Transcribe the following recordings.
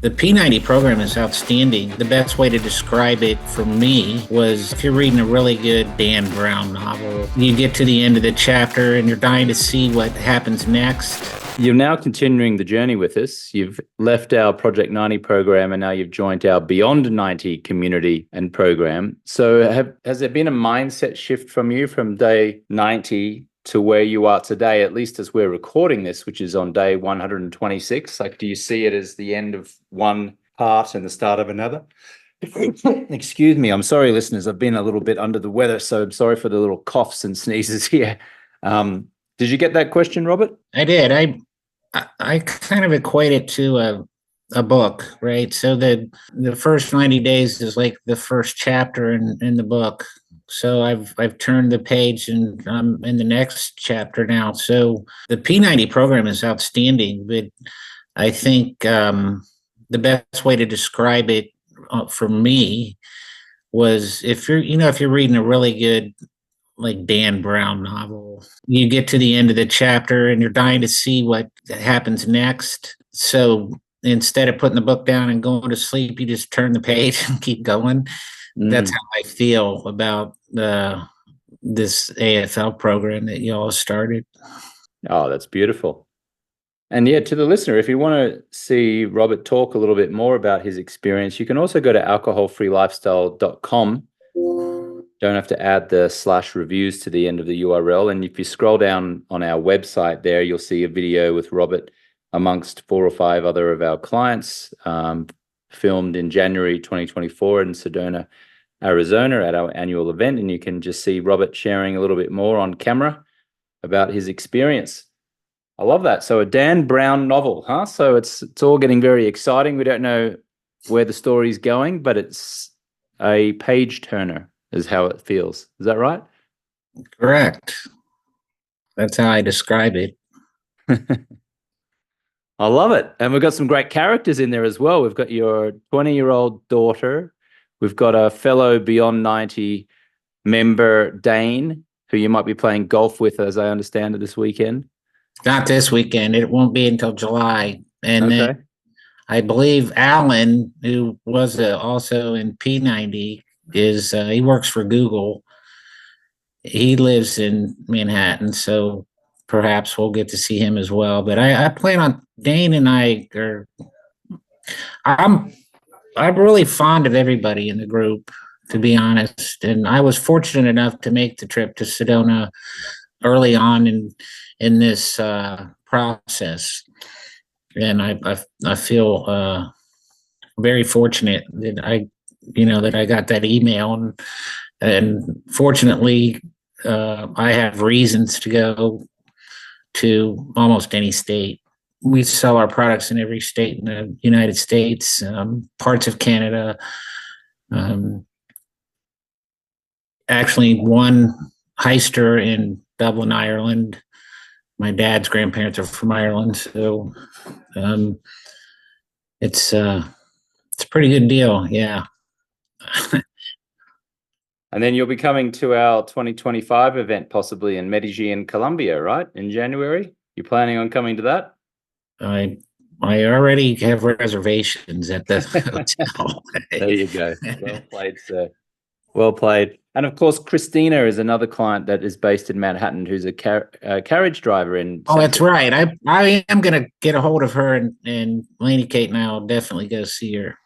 The P90 program is outstanding. The best way to describe it for me was if you're reading a really good Dan Brown novel, you get to the end of the chapter and you're dying to see what happens next. You're now continuing the journey with us. You've left our Project 90 program and now you've joined our Beyond 90 community and program. So has there been a mindset shift from you from day 90 to where you are today, at least as we're recording this, which is on day 126? Like, do you see it as the end of one part and the start of another? Excuse me. I'm sorry, listeners. I've been a little bit under the weather, so I'm sorry for the little coughs and sneezes here. Did you get that question, Robert? I did. I kind of equate it to a book, right? So the first 90 days is like the first chapter in the book. So I've turned the page and I'm in the next chapter now. So the P90 program is outstanding, but I think the best way to describe it for me was if you're reading a really good like Dan Brown novel, you get to the end of the chapter and you're dying to see what happens next. So instead of putting the book down and going to sleep, you just turn the page and keep going. That's how I feel about this AFL program that you all started. Oh, that's beautiful. And yeah, to the listener, if you want to see Robert talk a little bit more about his experience, you can also go to alcoholfreelifestyle.com. Don't have to add the /reviews to the end of the URL. And if you scroll down on our website there, you'll see a video with Robert amongst 4 or 5 other of our clients, filmed in January 2024 in Sedona, Arizona at our annual event. And you can just see Robert sharing a little bit more on camera about his experience. I love that. So a Dan Brown novel, huh? So it's all getting very exciting. We don't know where the story's going, but it's a page turner is how it feels. Is that right? Correct. That's how I describe it. I love it. And we've got some great characters in there as well. We've got your 20-year-old daughter. We've got a fellow Beyond 90 member, Dane, who you might be playing golf with, as I understand it, this weekend. Not this weekend. It won't be until July. And then I believe Alan, who was also in P90, he works for Google. He lives in Manhattan, so perhaps we'll get to see him as well. But I plan on Dane and I'm really fond of everybody in the group, to be honest. And I was fortunate enough to make the trip to Sedona early on in this process, and I feel very fortunate that I got that email, and fortunately I have reasons to go to almost any state. We sell our products in every state in the United States, parts of Canada. Actually, one heister in Dublin, Ireland. My dad's grandparents are from Ireland, so it's a pretty good deal, yeah. And then you'll be coming to our 2025 event, possibly in Medellin, Colombia, right? In January. You're planning on coming to that? I already have reservations at the hotel. There you go. Well played, sir. Well played. And of course, Christina is another client that is based in Manhattan, who's a carriage driver in. Oh, that's right. I am going to get a hold of her, and Lainey Kate and I will definitely go see her.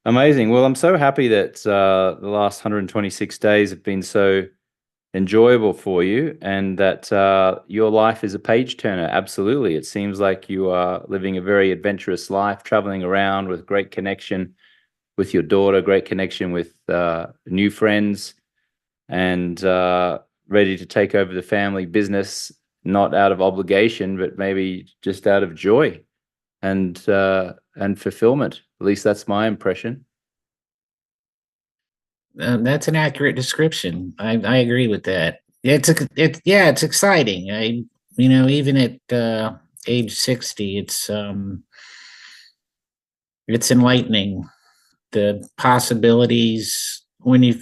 Amazing. Well, I'm so happy that the last 126 days have been so enjoyable for you, and that your life is a page turner. Absolutely. It seems like you are living a very adventurous life, traveling around with great connection with your daughter, great connection with new friends, and ready to take over the family business, not out of obligation, but maybe just out of joy and fulfillment. At least that's my impression. That's an accurate description. I agree with that. It's exciting. Even at age 60, it's enlightening. The possibilities when you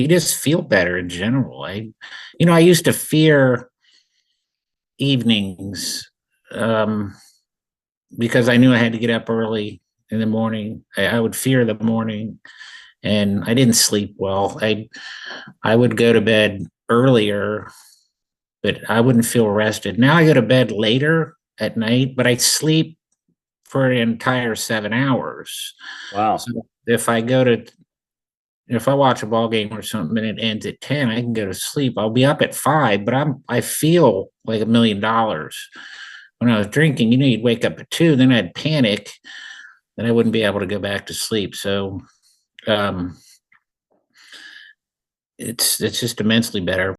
just feel better in general. I used to fear evenings. because I knew I had to get up early in the morning. I would fear the morning, and I didn't sleep well. I would go to bed earlier, but I wouldn't feel rested. Now I go to bed later at night, but I sleep for an entire 7 hours. Wow. So if I watch a ball game or something and it ends at 10, I can go to sleep. I'll be up at 5, but I feel like $1,000,000. When I was drinking, you'd wake up at 2, then I'd panic, then I wouldn't be able to go back to sleep. So um, it's just immensely better.